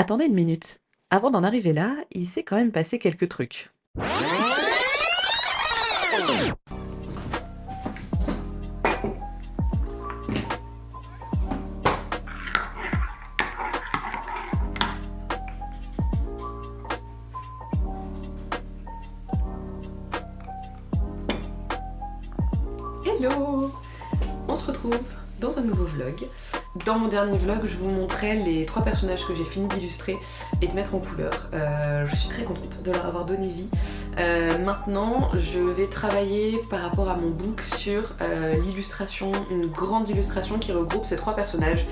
Attendez une minute. Avant d'en arriver là, il s'est quand même passé quelques trucs. Hello! On se retrouve dans un nouveau vlog. Dans mon dernier vlog, je vous montrais les 3 personnages que j'ai fini d'illustrer et de mettre en couleur. Je suis très contente de leur avoir donné vie. Maintenant, je vais travailler par rapport à mon book sur l'illustration, une grande illustration qui regroupe ces 3 personnages.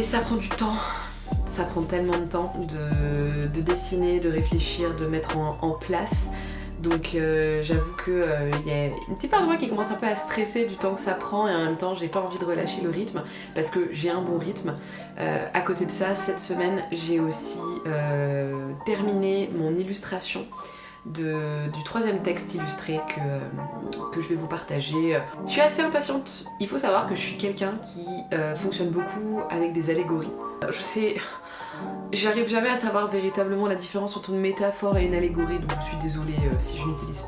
Ça prend du temps. Ça prend tellement de temps de dessiner, de réfléchir, de mettre en place. Donc j'avoue que y a une petite part de moi qui commence un peu à stresser du temps que ça prend et en même temps j'ai pas envie de relâcher le rythme parce que j'ai un bon rythme. À côté de ça, cette semaine j'ai aussi terminé mon illustration du 3e texte illustré que je vais vous partager. Je suis assez impatiente. Il faut savoir que je suis quelqu'un qui fonctionne beaucoup avec des allégories. Je sais... J'arrive jamais à savoir véritablement la différence entre une métaphore et une allégorie, donc je suis désolée si je n'utilise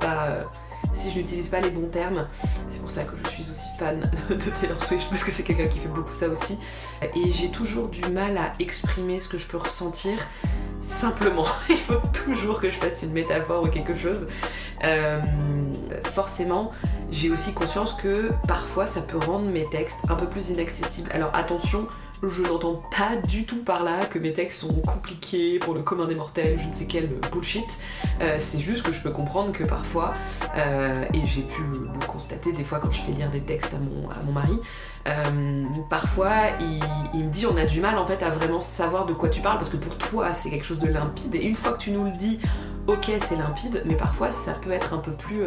pas les bons termes. C'est pour ça que je suis aussi fan de Taylor Swift, parce que c'est quelqu'un qui fait beaucoup ça aussi. Et j'ai toujours du mal à exprimer ce que je peux ressentir simplement. Il faut toujours que je fasse une métaphore ou quelque chose. Forcément, j'ai aussi conscience que parfois ça peut rendre mes textes un peu plus inaccessibles. Alors attention, je n'entends pas du tout par là que mes textes sont compliqués pour le commun des mortels, je ne sais quel bullshit. C'est juste que je peux comprendre que parfois, et j'ai pu le constater des fois quand je fais lire des textes à mon mari, parfois il me dit on a du mal en fait à vraiment savoir de quoi tu parles parce que pour toi c'est quelque chose de limpide et une fois que tu nous le dis, ok c'est limpide, mais parfois ça peut être un peu plus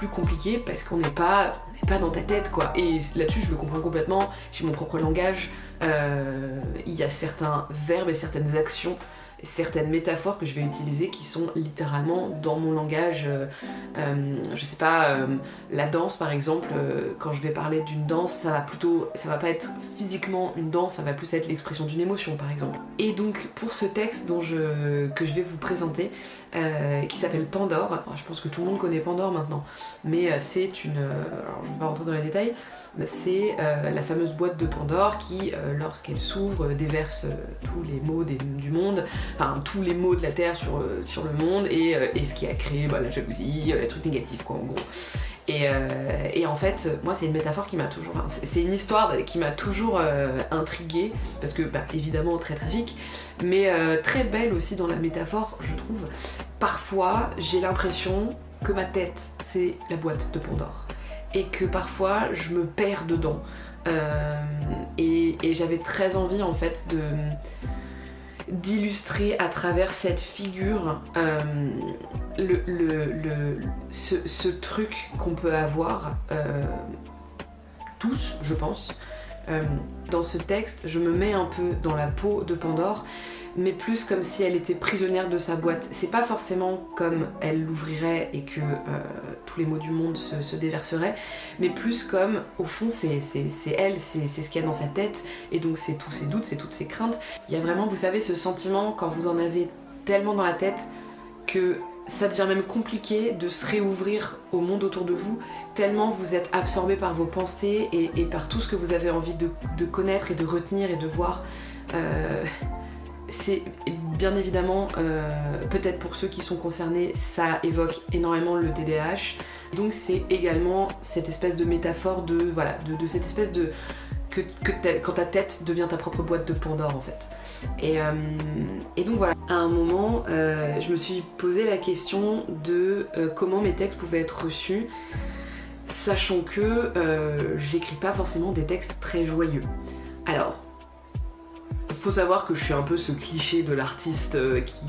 compliqué parce qu'on n'est pas dans ta tête quoi. Et là-dessus je le comprends complètement, j'ai mon propre langage, il y a certains verbes et certaines actions, certaines métaphores que je vais utiliser qui sont littéralement dans mon langage. Je sais pas, la danse par exemple, quand je vais parler d'une danse, ça va pas être physiquement une danse, ça va plus être l'expression d'une émotion par exemple. Et donc pour ce texte que je vais vous présenter, qui s'appelle Pandore, je pense que tout le monde connaît Pandore maintenant, mais c'est une... alors je vais pas rentrer dans les détails, mais c'est la fameuse boîte de Pandore qui, lorsqu'elle s'ouvre, déverse tous les maux du monde, enfin tous les maux de la Terre sur le monde et ce qui a créé la jalousie, les trucs négatifs quoi en gros. Et en fait, moi c'est une métaphore qui m'a toujours... Enfin, c'est une histoire qui m'a toujours intriguée, parce que évidemment très tragique, mais très belle aussi dans la métaphore, je trouve. Parfois, j'ai l'impression que ma tête, c'est la boîte de Pandore, et que parfois, je me perds dedans. Et j'avais très envie en fait d'illustrer à travers cette figure ce truc qu'on peut avoir tous, je pense. Dans ce texte, je me mets un peu dans la peau de Pandore, mais plus comme si elle était prisonnière de sa boîte. C'est pas forcément comme elle l'ouvrirait et que tous les maux du monde se déverseraient, mais plus comme, au fond, c'est elle, c'est ce qu'il y a dans sa tête, et donc c'est tous ses doutes, c'est toutes ses craintes. Il y a vraiment, vous savez, ce sentiment quand vous en avez tellement dans la tête que ça devient même compliqué de se réouvrir au monde autour de vous, tellement vous êtes absorbé par vos pensées et par tout ce que vous avez envie de connaître et de retenir et de voir. C'est bien évidemment, peut-être pour ceux qui sont concernés, ça évoque énormément le TDAH. Donc c'est également cette espèce de métaphore de cette espèce de... quand ta tête devient ta propre boîte de Pandore en fait. Et donc voilà, à un moment, je me suis posé la question de comment mes textes pouvaient être reçus, sachant que j'écris pas forcément des textes très joyeux. Alors, faut savoir que je suis un peu ce cliché de l'artiste qui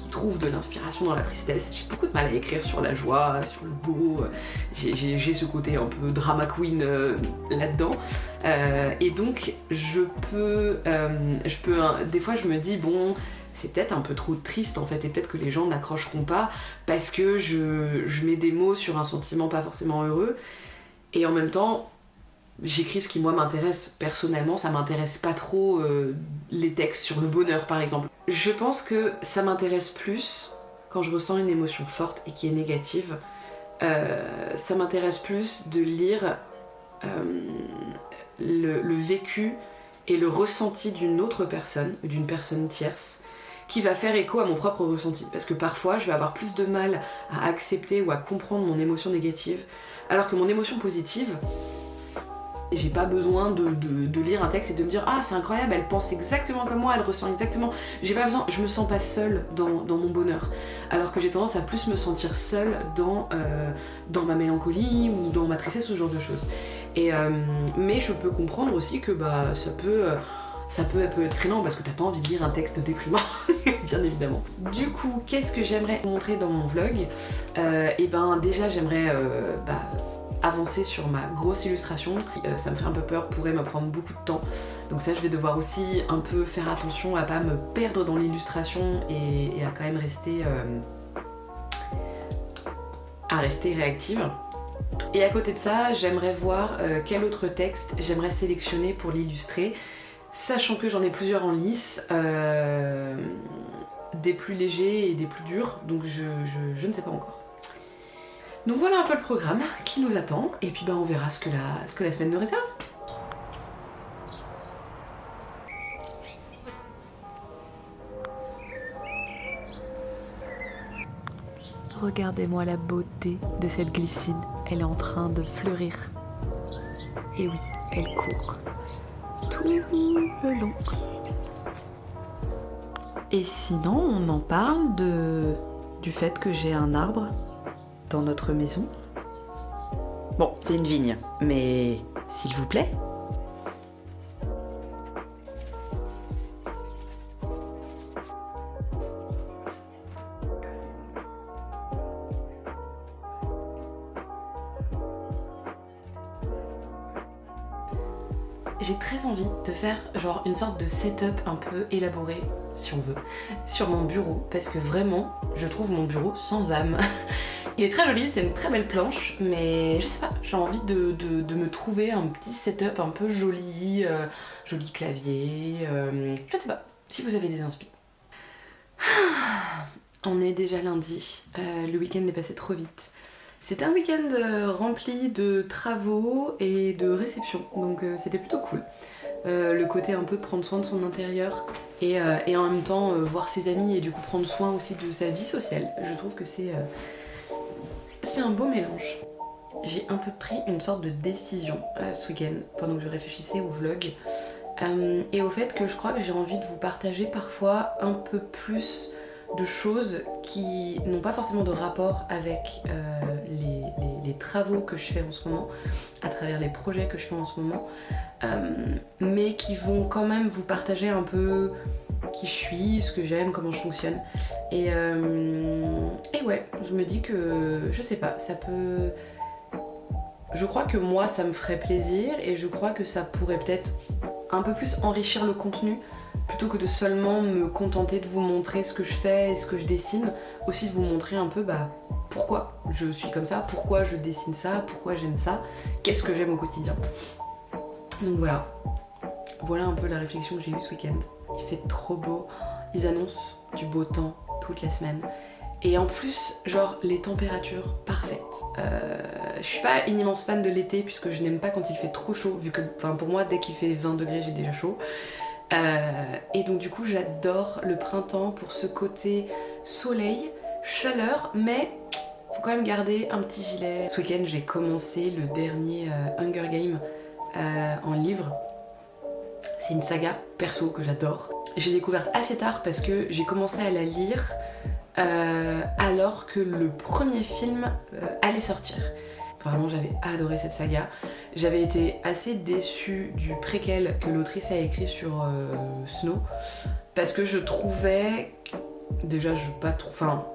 trouve de l'inspiration dans la tristesse. J'ai beaucoup de mal à écrire sur la joie, sur le beau. J'ai ce côté un peu drama queen là-dedans. Et donc, des fois, je me dis, bon, c'est peut-être un peu trop triste en fait, et peut-être que les gens n'accrocheront pas parce que je mets des mots sur un sentiment pas forcément heureux. Et en même temps, J'écris ce qui moi m'intéresse personnellement, ça m'intéresse pas trop les textes sur le bonheur par exemple. Je pense que ça m'intéresse plus quand je ressens une émotion forte et qui est négative. Ça m'intéresse plus de lire le vécu et le ressenti d'une autre personne, d'une personne tierce, qui va faire écho à mon propre ressenti. Parce que parfois je vais avoir plus de mal à accepter ou à comprendre mon émotion négative, alors que mon émotion positive, et j'ai pas besoin de lire un texte et de me dire ah c'est incroyable, elle pense exactement comme moi, elle ressent exactement. J'ai pas besoin, je me sens pas seule dans mon bonheur. Alors que j'ai tendance à plus me sentir seule dans ma mélancolie ou dans ma tristesse, ce genre de choses. Mais je peux comprendre aussi que ça peut être traînant parce que t'as pas envie de lire un texte déprimant, bien évidemment. Du coup, qu'est-ce que j'aimerais vous montrer dans mon vlog ? Déjà j'aimerais avancer sur ma grosse illustration. Ça me fait un peu peur, pourrait me prendre beaucoup de temps. Donc ça, je vais devoir aussi un peu faire attention à pas me perdre dans l'illustration et à quand même rester réactive. Et à côté de ça, j'aimerais voir quel autre texte j'aimerais sélectionner pour l'illustrer, sachant que j'en ai plusieurs en lice, des plus légers et des plus durs, donc je ne sais pas encore. Donc voilà un peu le programme qui nous attend, et puis on verra ce que la semaine nous réserve. Regardez-moi la beauté de cette glycine, elle est en train de fleurir. Et oui, elle court tout le long. Et sinon, on en parle du fait que j'ai un arbre dans notre maison. Bon, c'est une vigne, mais s'il vous plaît. J'ai très envie de faire genre une sorte de setup un peu élaboré, si on veut, sur mon bureau, parce que vraiment, je trouve mon bureau sans âme. Il est très joli, c'est une très belle planche, mais je sais pas, j'ai envie de me trouver un petit setup un peu joli, joli clavier, je sais pas, si vous avez des inspi. On est déjà lundi, le week-end est passé trop vite. C'était un week-end rempli de travaux et de réceptions, donc c'était plutôt cool. Le côté un peu prendre soin de son intérieur et en même temps voir ses amis et du coup prendre soin aussi de sa vie sociale. Je trouve que c'est un beau mélange. J'ai un peu pris une sorte de décision ce week-end pendant que je réfléchissais au vlog et au fait que je crois que j'ai envie de vous partager parfois un peu plus de choses qui n'ont pas forcément de rapport avec les travaux que je fais en ce moment, à travers les projets que je fais en ce moment, mais qui vont quand même vous partager un peu qui je suis, ce que j'aime, comment je fonctionne. Et ouais, je me dis que, je sais pas, ça peut... Je crois que moi, ça me ferait plaisir et je crois que ça pourrait peut-être un peu plus enrichir le contenu plutôt que de seulement me contenter de vous montrer ce que je fais et ce que je dessine, aussi de vous montrer un peu pourquoi je suis comme ça, pourquoi je dessine ça, pourquoi j'aime ça, qu'est-ce que j'aime au quotidien. Donc voilà un peu la réflexion que j'ai eue ce week-end. Il fait trop beau, ils annoncent du beau temps toute la semaine. Et en plus, genre, les températures parfaites. Je suis pas une immense fan de l'été puisque je n'aime pas quand il fait trop chaud, vu que, pour moi, dès qu'il fait 20 degrés, j'ai déjà chaud. Et donc du coup j'adore le printemps pour ce côté soleil, chaleur, mais faut quand même garder un petit gilet. Ce week-end j'ai commencé le dernier Hunger Games en livre. C'est une saga perso que j'adore. J'ai découvert assez tard parce que j'ai commencé à la lire alors que le premier film allait sortir. Vraiment j'avais adoré cette saga. J'avais été assez déçue du préquel que l'autrice a écrit sur Snow parce que je trouvais... Déjà je pas trop... Enfin...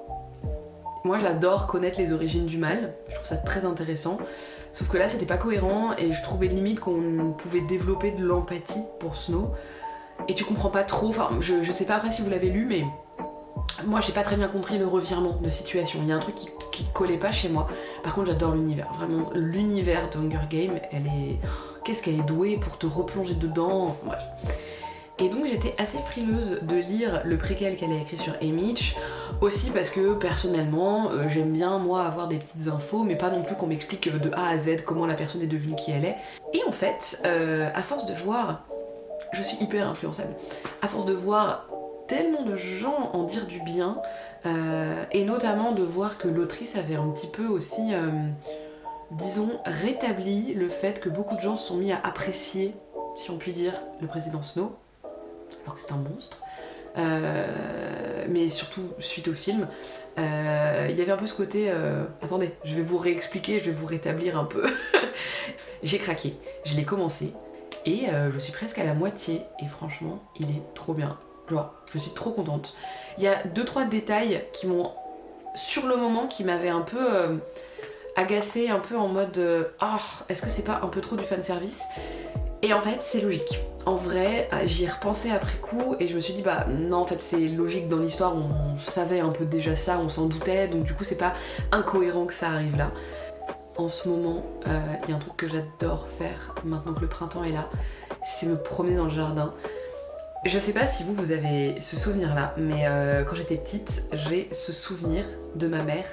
Moi j'adore connaître les origines du mal, je trouve ça très intéressant. Sauf que là c'était pas cohérent et je trouvais limite qu'on pouvait développer de l'empathie pour Snow. Et tu comprends pas trop, enfin je sais pas après si vous l'avez lu mais... Moi j'ai pas très bien compris le revirement de situation, il y a un truc qui collait pas chez moi. Par contre j'adore l'univers, vraiment l'univers de Hunger Games, elle est... qu'est-ce qu'elle est douée pour te replonger dedans, bref. Et donc j'étais assez frileuse de lire le préquel qu'elle a écrit sur Haymitch, aussi parce que personnellement j'aime bien moi avoir des petites infos, mais pas non plus qu'on m'explique de A à Z comment la personne est devenue qui elle est. Et en fait, à force de voir, je suis hyper influençable, à force de voir tellement de gens en dire du bien, et notamment de voir que l'autrice avait un petit peu aussi, disons, rétabli le fait que beaucoup de gens se sont mis à apprécier, si on peut dire, le président Snow, alors que c'est un monstre, mais surtout suite au film, il y avait un peu ce côté attendez, je vais vous réexpliquer, je vais vous rétablir un peu. J'ai craqué, je l'ai commencé et je suis presque à la moitié et franchement il est trop bien, genre je suis trop contente. Il y a 2-3 détails qui m'ont, sur le moment, qui m'avaient un peu agacée, un peu en mode ah, est-ce que c'est pas un peu trop du fanservice? Et en fait c'est logique. En vrai, j'y ai repensé après coup et je me suis dit bah non, en fait c'est logique dans l'histoire, on savait un peu déjà ça, on s'en doutait, donc du coup c'est pas incohérent que ça arrive là. En ce moment, il y a un truc que j'adore faire maintenant que le printemps est là, c'est me promener dans le jardin. Je sais pas si vous avez ce souvenir là, mais quand j'étais petite, j'ai ce souvenir de ma mère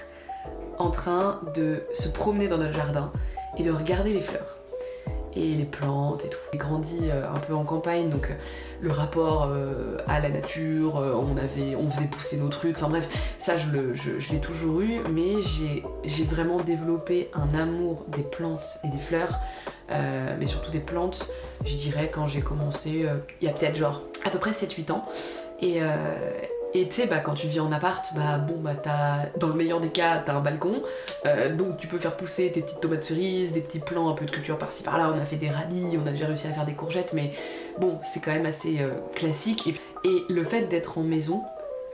en train de se promener dans notre jardin et de regarder les fleurs et les plantes et tout. J'ai grandi un peu en campagne, donc le rapport à la nature, on faisait pousser nos trucs, enfin bref, ça je l'ai toujours eu, mais j'ai vraiment développé un amour des plantes et des fleurs, mais surtout des plantes, je dirais quand j'ai commencé, il y a peut-être genre à peu près 7-8 ans, et tu sais, bah, quand tu vis en appart, bah bon, bah dans le meilleur des cas, t'as un balcon, donc tu peux faire pousser tes petites tomates cerises, des petits plants, un peu de culture par-ci par-là. On a fait des radis, on a déjà réussi à faire des courgettes, mais bon, c'est quand même assez classique. Et le fait d'être en maison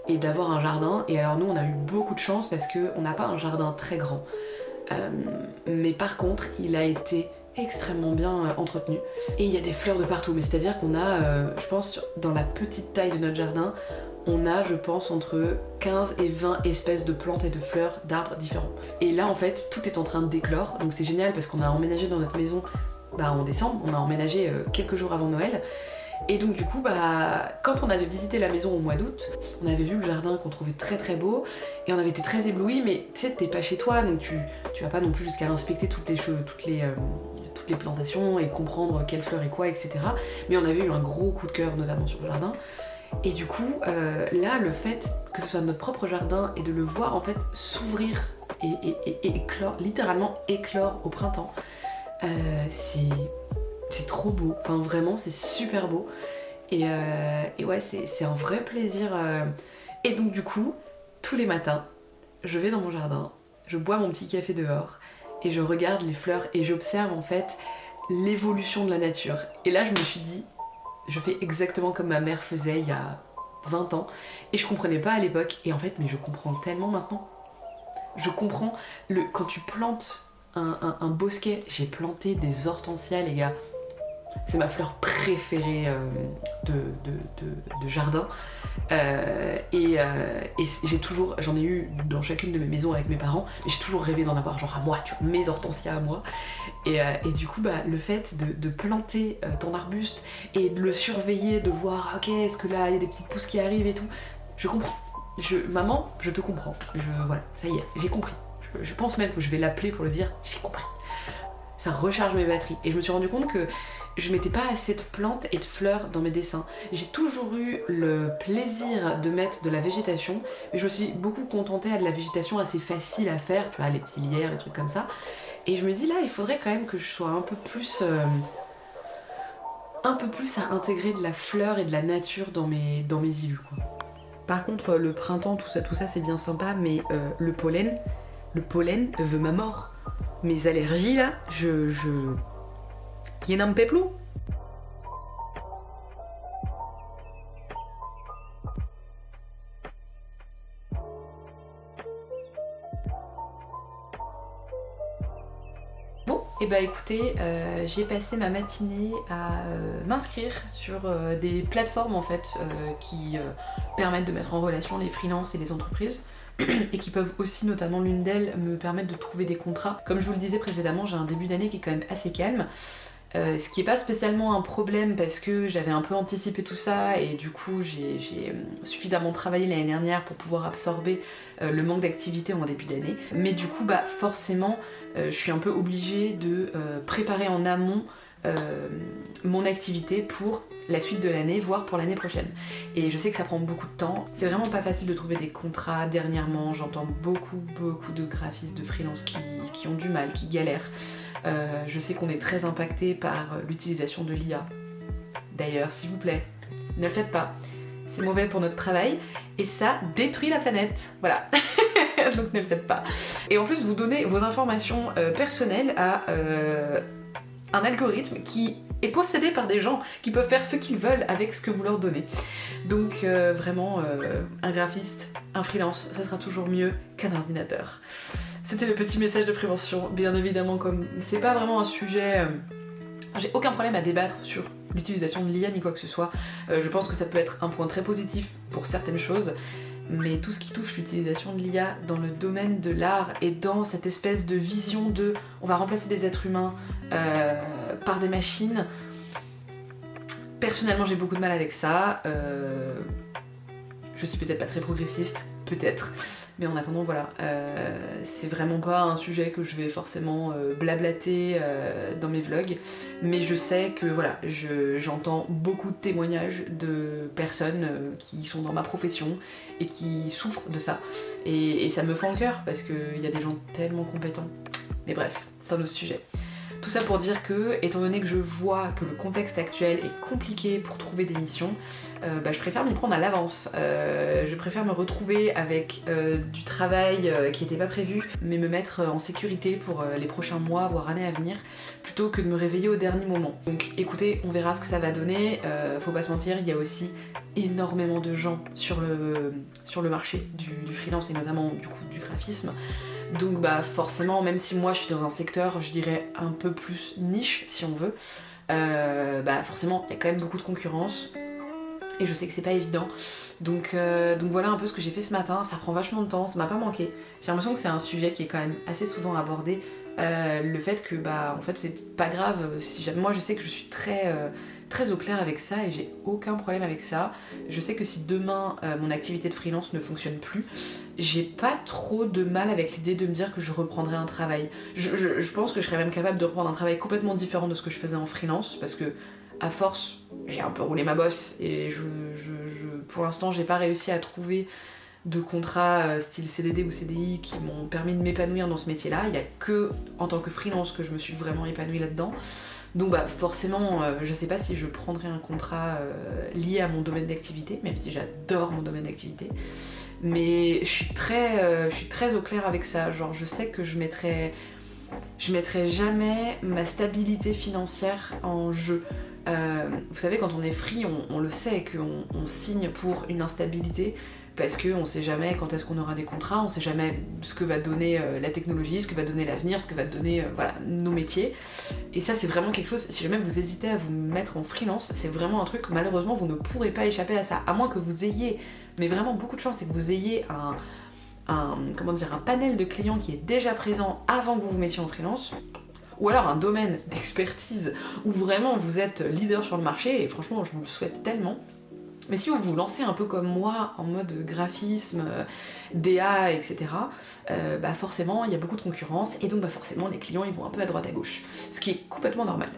et d'avoir un jardin, et alors nous on a eu beaucoup de chance parce qu'on n'a pas un jardin très grand, mais par contre il a été extrêmement bien entretenu et il y a des fleurs de partout, mais c'est à dire qu'on a je pense dans la petite taille de notre jardin on a je pense entre 15 et 20 espèces de plantes et de fleurs d'arbres différents, et là en fait tout est en train de d'éclore, donc c'est génial parce qu'on a emménagé dans notre maison en décembre, on a emménagé quelques jours avant Noël. Et donc du coup, quand on avait visité la maison au mois d'août, on avait vu le jardin qu'on trouvait très très beau et on avait été très éblouis, mais tu sais, t'es pas chez toi, donc tu vas pas non plus jusqu'à inspecter toutes les plantations et comprendre quelles fleurs et quoi, etc. Mais on avait eu un gros coup de cœur notamment sur le jardin. Et du coup, là, le fait que ce soit notre propre jardin et de le voir en fait s'ouvrir et éclore, littéralement éclore au printemps, c'est trop beau, enfin vraiment c'est super beau et ouais c'est un vrai plaisir et donc du coup tous les matins je vais dans mon jardin, je bois mon petit café dehors et je regarde les fleurs et j'observe en fait l'évolution de la nature, et là je me suis dit je fais exactement comme ma mère faisait il y a 20 ans et je comprenais pas à l'époque, et en fait mais je comprends tellement maintenant. Je comprends quand tu plantes un bosquet, j'ai planté des hortensias les gars. C'est ma fleur préférée de jardin. Et j'en ai eu dans chacune de mes maisons avec mes parents, mais j'ai toujours rêvé d'en avoir genre à moi, tu vois, mes hortensias à moi. Et du coup, le fait de planter ton arbuste et de le surveiller, de voir, ok, est-ce que là il y a des petites pousses qui arrivent et tout, je comprends. Maman, je te comprends. Voilà, ça y est, j'ai compris. Je pense même que je vais l'appeler pour le dire, j'ai compris. Ça recharge mes batteries. Et je me suis rendu compte que je mettais pas assez de plantes et de fleurs dans mes dessins. J'ai toujours eu le plaisir de mettre de la végétation, mais je me suis beaucoup contentée à de la végétation assez facile à faire, tu vois, les petits lierres, les trucs comme ça. Et je me dis là, il faudrait quand même que je sois un peu plus à intégrer de la fleur et de la nature dans mes illus, quoi. Par contre, le printemps, tout ça c'est bien sympa, mais le pollen veut ma mort. Mes allergies là, qui n'en peut plus. Bon, et écoutez, j'ai passé ma matinée à m'inscrire sur des plateformes en fait qui permettent de mettre en relation les freelances et les entreprises. Et qui peuvent aussi, notamment l'une d'elles, me permettre de trouver des contrats. Comme je vous le disais précédemment, j'ai un début d'année qui est quand même assez calme. Ce qui est pas spécialement un problème parce que j'avais un peu anticipé tout ça et du coup j'ai suffisamment travaillé l'année dernière pour pouvoir absorber le manque d'activité en début d'année. Mais du coup forcément je suis un peu obligée de préparer en amont mon activité pour la suite de l'année, voire pour l'année prochaine. Et je sais que ça prend beaucoup de temps. C'est vraiment pas facile de trouver des contrats dernièrement. J'entends beaucoup de graphistes de freelance qui ont du mal, qui galèrent. Je sais qu'on est très impacté par l'utilisation de l'IA. D'ailleurs, s'il vous plaît, ne le faites pas. C'est mauvais pour notre travail et ça détruit la planète. Voilà. Donc ne le faites pas. Et en plus, vous donnez vos informations personnelles à un algorithme qui est possédé par des gens qui peuvent faire ce qu'ils veulent avec ce que vous leur donnez. Donc vraiment, un graphiste, un freelance, ça sera toujours mieux qu'un ordinateur. C'était le petit message de prévention. Bien évidemment, comme c'est pas vraiment un sujet... j'ai aucun problème à débattre sur l'utilisation de l'IA ni quoi que ce soit. Je pense que ça peut être un point très positif pour certaines choses, mais tout ce qui touche l'utilisation de l'IA dans le domaine de l'art et dans cette espèce de vision de on va remplacer des êtres humains par des machines, personnellement j'ai beaucoup de mal avec ça. Je suis peut-être pas très progressiste, peut-être, mais en attendant voilà, c'est vraiment pas un sujet que je vais forcément blablater dans mes vlogs, mais je sais que voilà, j'entends beaucoup de témoignages de personnes qui sont dans ma profession et qui souffrent de ça, et ça me fend le cœur parce qu'il y a des gens tellement compétents, mais bref, c'est un autre sujet. Tout ça pour dire que, étant donné que je vois que le contexte actuel est compliqué pour trouver des missions, je préfère m'y prendre à l'avance. Je préfère me retrouver avec du travail qui n'était pas prévu, mais me mettre en sécurité pour les prochains mois, voire années à venir, plutôt que de me réveiller au dernier moment. Donc écoutez, on verra ce que ça va donner. Faut pas se mentir, il y a aussi énormément de gens sur le marché du freelance et notamment du coup du graphisme. Donc forcément, même si moi je suis dans un secteur, je dirais un peu plus niche si on veut, forcément il y a quand même beaucoup de concurrence et je sais que c'est pas évident. Donc voilà un peu ce que j'ai fait ce matin, ça prend vachement de temps, ça m'a pas manqué. J'ai l'impression que c'est un sujet qui est quand même assez souvent abordé, le fait que en fait c'est pas grave, si jamais, moi je sais que je suis très au clair avec ça et j'ai aucun problème avec ça. Je sais que si demain mon activité de freelance ne fonctionne plus, j'ai pas trop de mal avec l'idée de me dire que je reprendrai un travail. Je pense que je serais même capable de reprendre un travail complètement différent de ce que je faisais en freelance parce que à force j'ai un peu roulé ma bosse et pour l'instant j'ai pas réussi à trouver de contrats style CDD ou CDI qui m'ont permis de m'épanouir dans ce métier-là. Il y a que en tant que freelance que je me suis vraiment épanouie là-dedans. Donc forcément, je sais pas si je prendrai un contrat lié à mon domaine d'activité, même si j'adore mon domaine d'activité. Mais je suis très au clair avec ça. Genre, je sais que je mettrai jamais ma stabilité financière en jeu. Vous savez, quand on est free, on le sait qu'on signe pour une instabilité. Parce qu'on sait jamais quand est-ce qu'on aura des contrats, on sait jamais ce que va donner la technologie, ce que va donner l'avenir, ce que va donner nos métiers. Et ça c'est vraiment quelque chose, si jamais vous hésitez à vous mettre en freelance, c'est vraiment un truc, malheureusement vous ne pourrez pas échapper à ça, à moins que vous ayez, mais vraiment beaucoup de chance, et que vous ayez un panel de clients qui est déjà présent avant que vous vous mettiez en freelance. Ou alors un domaine d'expertise où vraiment vous êtes leader sur le marché, et franchement je vous le souhaite tellement. Mais si vous vous lancez un peu comme moi, en mode graphisme, DA, etc., forcément, il y a beaucoup de concurrence, et donc forcément, les clients, ils vont un peu à droite à gauche. Ce qui est complètement normal.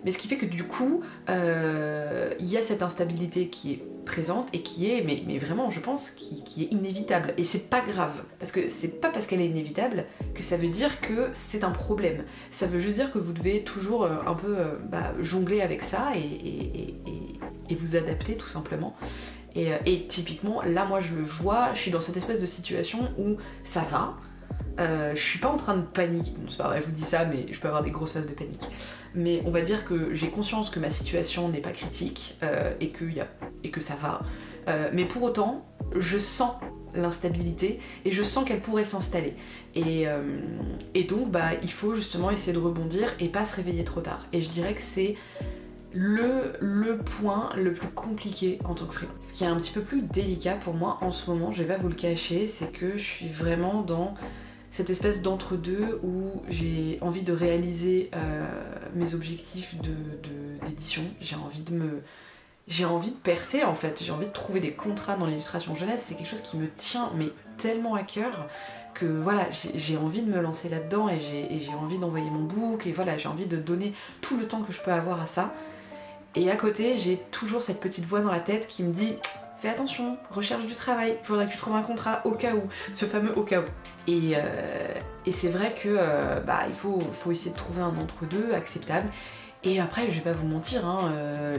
Mais ce qui fait que du coup, il y a cette instabilité qui est présente, et qui est, mais vraiment, je pense, qui est inévitable. Et c'est pas grave, parce que c'est pas parce qu'elle est inévitable que ça veut dire que c'est un problème. Ça veut juste dire que vous devez toujours un peu jongler avec ça, et vous adapter tout simplement. Et typiquement, là moi je le vois, je suis dans cette espèce de situation où ça va, je suis pas en train de paniquer, c'est pas vrai, je vous dis ça, mais je peux avoir des grosses phases de panique. Mais on va dire que j'ai conscience que ma situation n'est pas critique, et que ça va. Mais pour autant, je sens l'instabilité et je sens qu'elle pourrait s'installer. Et donc il faut justement essayer de rebondir et pas se réveiller trop tard. Et je dirais que c'est le point le plus compliqué en tant que freelance. Ce qui est un petit peu plus délicat pour moi en ce moment, je vais pas vous le cacher, c'est que je suis vraiment dans cette espèce d'entre-deux où j'ai envie de réaliser mes objectifs d'édition, j'ai envie de percer en fait, j'ai envie de trouver des contrats dans l'illustration jeunesse, c'est quelque chose qui me tient mais tellement à cœur que voilà, j'ai envie de me lancer là-dedans et j'ai envie d'envoyer mon book et voilà, j'ai envie de donner tout le temps que je peux avoir à ça. Et à côté, j'ai toujours cette petite voix dans la tête qui me dit fais attention, recherche du travail, il faudrait que tu trouves un contrat au cas où, ce fameux au cas où. Et c'est vrai que il faut essayer de trouver un entre-deux acceptable. Et après, je vais pas vous mentir, hein,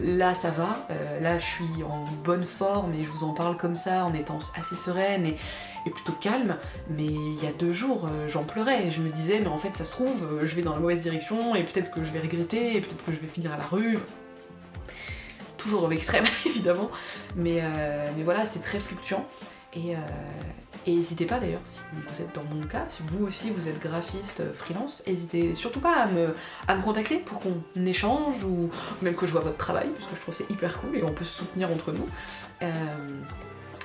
là ça va, là je suis en bonne forme et je vous en parle comme ça en étant assez sereine et plutôt calme, mais il y a 2 jours j'en pleurais et je me disais mais en fait ça se trouve je vais dans la mauvaise direction et peut-être que je vais regretter et peut-être que je vais finir à la rue. Toujours dans l'extrême évidemment, mais voilà, c'est très fluctuant et n'hésitez pas d'ailleurs, si vous êtes dans mon cas, si vous aussi vous êtes graphiste freelance, n'hésitez surtout pas à me contacter pour qu'on échange ou même que je vois votre travail, parce que je trouve c'est hyper cool et on peut se soutenir entre nous.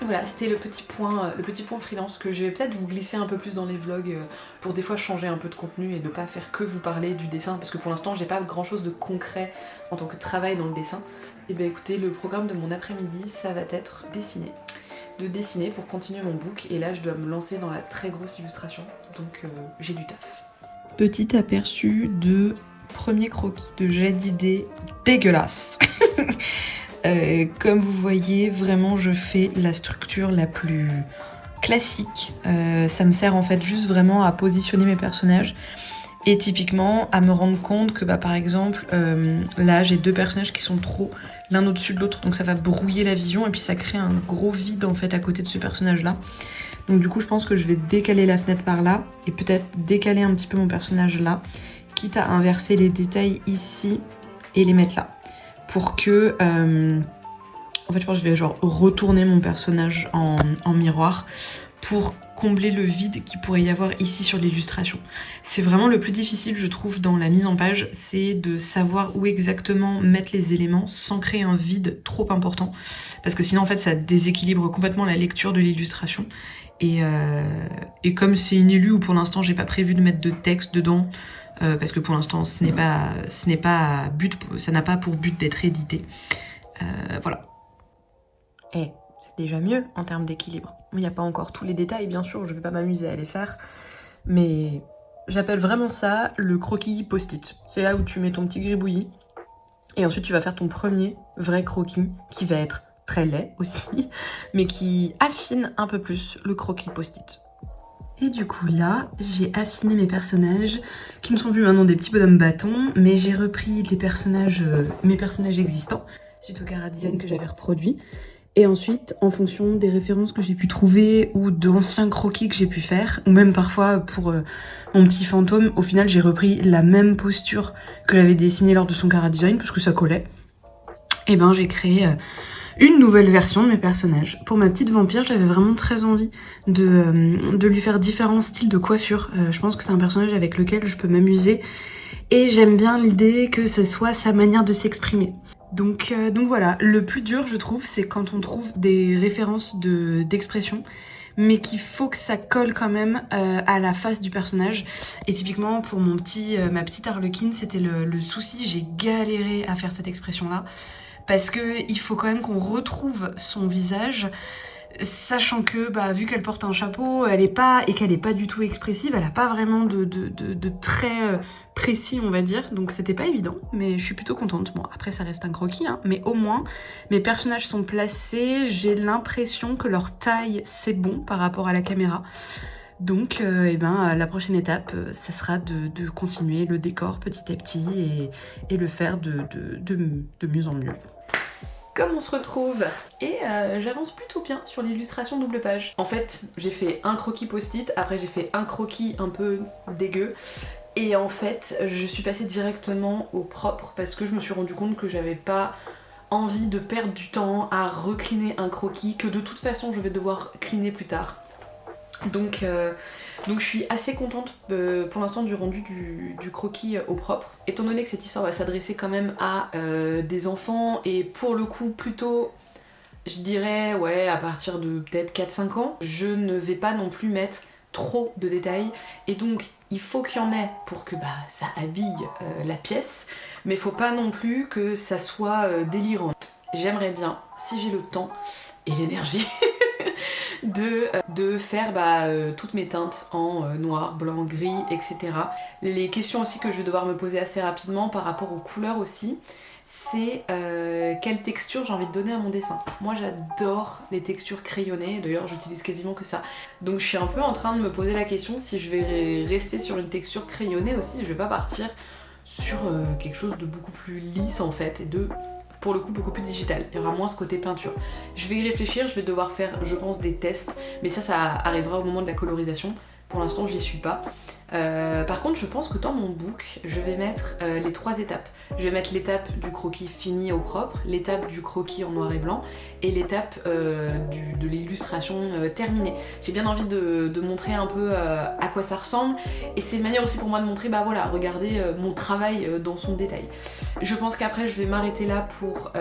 Voilà, c'était le petit point freelance que je vais peut-être vous glisser un peu plus dans les vlogs pour des fois changer un peu de contenu et ne pas faire que vous parler du dessin, parce que pour l'instant j'ai pas grand chose de concret en tant que travail dans le dessin. Et bien écoutez, le programme de mon après-midi, ça va être de dessiner pour continuer mon book, et là je dois me lancer dans la très grosse illustration, donc j'ai du taf. Petit aperçu de premier croquis de jet d'idées dégueulasse. Comme vous voyez, vraiment je fais la structure la plus classique. Ça me sert en fait juste vraiment à positionner mes personnages et typiquement à me rendre compte que par exemple là j'ai 2 personnages qui sont trop l'un au-dessus de l'autre, donc ça va brouiller la vision et puis ça crée un gros vide en fait à côté de ce personnage là. Donc du coup je pense que je vais décaler la fenêtre par là et peut-être décaler un petit peu mon personnage là, quitte à inverser les détails ici et les mettre là. Pour que... en fait je pense que je vais genre retourner mon personnage en miroir pour combler le vide qu'il pourrait y avoir ici sur l'illustration. C'est vraiment le plus difficile je trouve dans la mise en page, c'est de savoir où exactement mettre les éléments sans créer un vide trop important, parce que sinon en fait ça déséquilibre complètement la lecture de l'illustration. Et comme c'est une illu où pour l'instant j'ai pas prévu de mettre de texte dedans, parce que pour l'instant ce n'est pas but, ça n'a pas pour but d'être édité. Voilà. Et c'est déjà mieux en termes d'équilibre. Il n'y a pas encore tous les détails, bien sûr, je vais pas m'amuser à les faire, mais j'appelle vraiment ça le croquis post-it. C'est là où tu mets ton petit gribouillis, et ensuite tu vas faire ton premier vrai croquis, qui va être très laid aussi, mais qui affine un peu plus le croquis post-it. Et du coup là, j'ai affiné mes personnages, qui ne sont plus maintenant des petits bonhommes bâtons, mais j'ai repris mes personnages existants, suite au chara-design que j'avais reproduit. Et ensuite, en fonction des références que j'ai pu trouver, ou d'anciens croquis que j'ai pu faire, ou même parfois pour mon petit fantôme, au final j'ai repris la même posture que j'avais dessinée lors de son chara-design, parce que ça collait. Et ben j'ai créé... une nouvelle version de mes personnages. Pour ma petite vampire, j'avais vraiment très envie de lui faire différents styles de coiffure. Je pense que c'est un personnage avec lequel je peux m'amuser et j'aime bien l'idée que ce soit sa manière de s'exprimer. Donc voilà, le plus dur je trouve, c'est quand on trouve des références d'expression, mais qu'il faut que ça colle quand même à la face du personnage. Et typiquement pour ma petite Harlequin, c'était le souci, j'ai galéré à faire cette expression-là. Parce qu'il faut quand même qu'on retrouve son visage, sachant que vu qu'elle porte un chapeau, et qu'elle est pas du tout expressive, elle a pas vraiment de traits précis on va dire, donc c'était pas évident, mais je suis plutôt contente. Bon après ça reste un croquis, hein, mais au moins mes personnages sont placés, j'ai l'impression que leur taille c'est bon par rapport à la caméra. Donc la prochaine étape, ça sera de continuer le décor petit à petit et le faire de mieux en mieux. Comme on se retrouve, et j'avance plutôt bien sur l'illustration double page. En fait, j'ai fait un croquis post-it, après j'ai fait un croquis un peu dégueu, et en fait, je suis passée directement au propre parce que je me suis rendu compte que j'avais pas envie de perdre du temps à recliner un croquis, que de toute façon je vais devoir cliner plus tard. Donc je suis assez contente pour l'instant du rendu du croquis au propre, étant donné que cette histoire va s'adresser quand même à des enfants et pour le coup plutôt je dirais à partir de peut-être 4-5 ans. Je ne vais pas non plus mettre trop de détails et donc il faut qu'il y en ait pour que ça habille la pièce, mais faut pas non plus que ça soit délirant. J'aimerais bien, si j'ai le temps et l'énergie, de faire toutes mes teintes en noir, blanc, gris, etc. Les questions aussi que je vais devoir me poser assez rapidement par rapport aux couleurs aussi, c'est quelle texture j'ai envie de donner à mon dessin. Moi j'adore les textures crayonnées, d'ailleurs j'utilise quasiment que ça. Donc je suis un peu en train de me poser la question si je vais rester sur une texture crayonnée aussi, si je vais pas partir sur quelque chose de beaucoup plus lisse en fait, et de pour le coup beaucoup plus digital. Il y aura moins ce côté peinture. Je vais y réfléchir, je vais devoir faire je pense des tests, mais ça arrivera au moment de la colorisation. Pour l'instant j'y suis pas. Par contre je pense que dans mon book je vais mettre les 3 étapes. Je vais mettre l'étape du croquis fini au propre, l'étape du croquis en noir et blanc et l'étape de l'illustration terminée. J'ai bien envie de montrer un peu à quoi ça ressemble et c'est une manière aussi pour moi de montrer voilà, regardez mon travail dans son détail. Je pense qu'après je vais m'arrêter là pour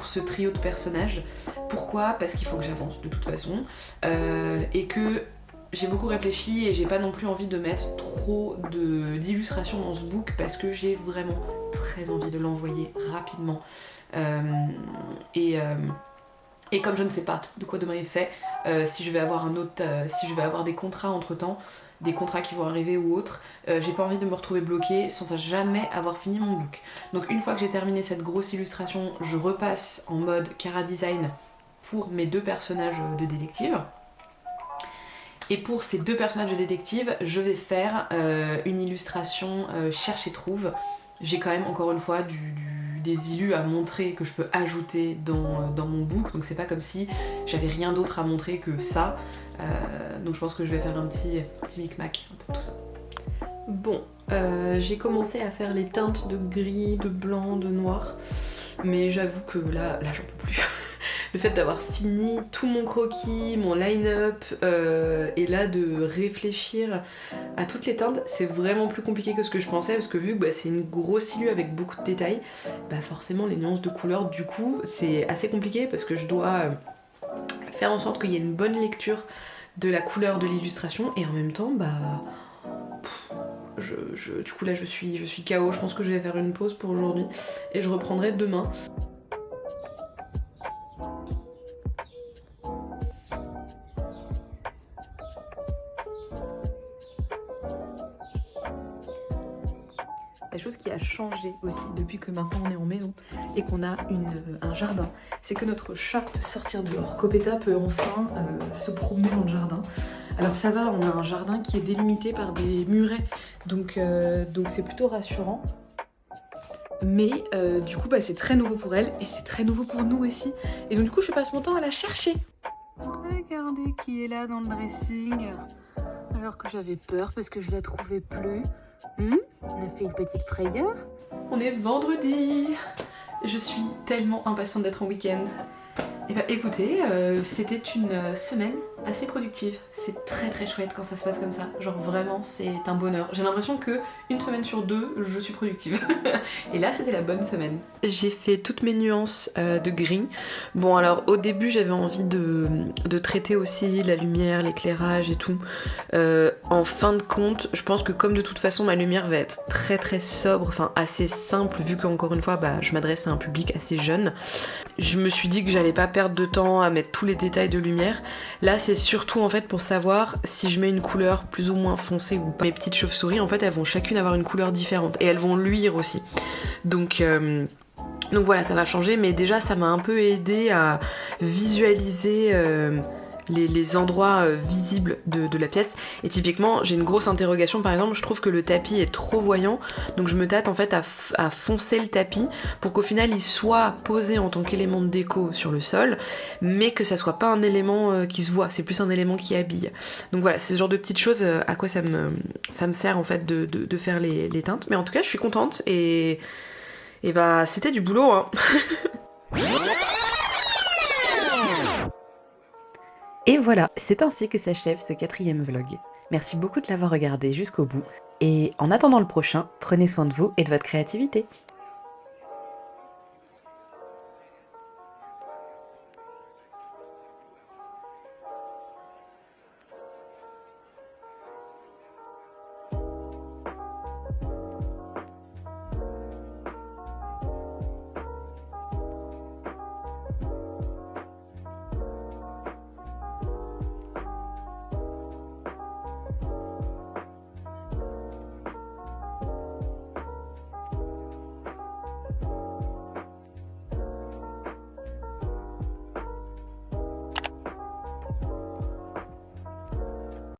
ce trio de personnages. Pourquoi ? Parce qu'il faut que j'avance de toute façon et que j'ai beaucoup réfléchi et j'ai pas non plus envie de mettre trop d'illustrations dans ce book parce que j'ai vraiment très envie de l'envoyer rapidement. Et comme je ne sais pas de quoi demain est fait, si je vais avoir si je vais avoir des contrats entre temps, des contrats qui vont arriver ou autres, j'ai pas envie de me retrouver bloquée sans jamais avoir fini mon book. Donc une fois que j'ai terminé cette grosse illustration, je repasse en mode Cara Design pour mes 2 personnages de détective. Et pour ces 2 personnages de détective, je vais faire une illustration cherche et trouve. J'ai quand même encore une fois des illus à montrer que je peux ajouter dans mon book, donc c'est pas comme si j'avais rien d'autre à montrer que ça. Donc je pense que je vais faire un petit micmac, un peu tout ça. Bon, j'ai commencé à faire les teintes de gris, de blanc, de noir, mais j'avoue que là j'en peux plus. Le fait d'avoir fini tout mon croquis, mon line-up, et là de réfléchir à toutes les teintes, c'est vraiment plus compliqué que ce que je pensais, parce que vu que c'est une grosse illustration avec beaucoup de détails, forcément les nuances de couleurs, du coup, c'est assez compliqué parce que je dois faire en sorte qu'il y ait une bonne lecture de la couleur de l'illustration, et en même temps, du coup là je suis KO, je pense que je vais faire une pause pour aujourd'hui, et je reprendrai demain. La chose qui a changé aussi depuis que maintenant on est en maison et qu'on a un jardin, c'est que notre chat peut sortir dehors. Copetta peut enfin se promener dans le jardin. Alors ça va, on a un jardin qui est délimité par des murets, donc c'est plutôt rassurant. Mais du coup c'est très nouveau pour elle et c'est très nouveau pour nous aussi. Et donc du coup je passe mon temps à la chercher. Regardez qui est là dans le dressing, alors que j'avais peur parce que je la trouvais plus. On a fait une petite frayeur. On est vendredi. Je suis tellement impatiente d'être en week-end. Et écoutez, c'était une semaine assez productive. C'est très très chouette quand ça se passe comme ça. Genre vraiment, c'est un bonheur. J'ai l'impression que une semaine sur 2, je suis productive. Et là, c'était la bonne semaine. J'ai fait toutes mes nuances de gris. Bon, alors au début, j'avais envie de traiter aussi la lumière, l'éclairage et tout. En fin de compte, je pense que comme de toute façon, ma lumière va être très très sobre, enfin assez simple, vu qu'encore une fois, je m'adresse à un public assez jeune. Je me suis dit que j'allais pas perdre de temps à mettre tous les détails de lumière. Là, c'est surtout en fait pour savoir si je mets une couleur plus ou moins foncée ou pas. Mes petites chauves-souris, en fait, elles vont chacune avoir une couleur différente et elles vont luire aussi. Donc voilà, ça va changer, mais déjà, ça m'a un peu aidé à visualiser les endroits visibles de la pièce. Et typiquement, j'ai une grosse interrogation, par exemple, je trouve que le tapis est trop voyant, donc je me tâte en fait à foncer le tapis pour qu'au final il soit posé en tant qu'élément de déco sur le sol, mais que ça soit pas un élément qui se voit, c'est plus un élément qui habille. Donc voilà, c'est ce genre de petites choses à quoi ça me sert en fait de faire les teintes. Mais en tout cas, je suis contente et c'était du boulot, hein. Et voilà, c'est ainsi que s'achève ce 4e vlog. Merci beaucoup de l'avoir regardé jusqu'au bout, et en attendant le prochain, prenez soin de vous et de votre créativité.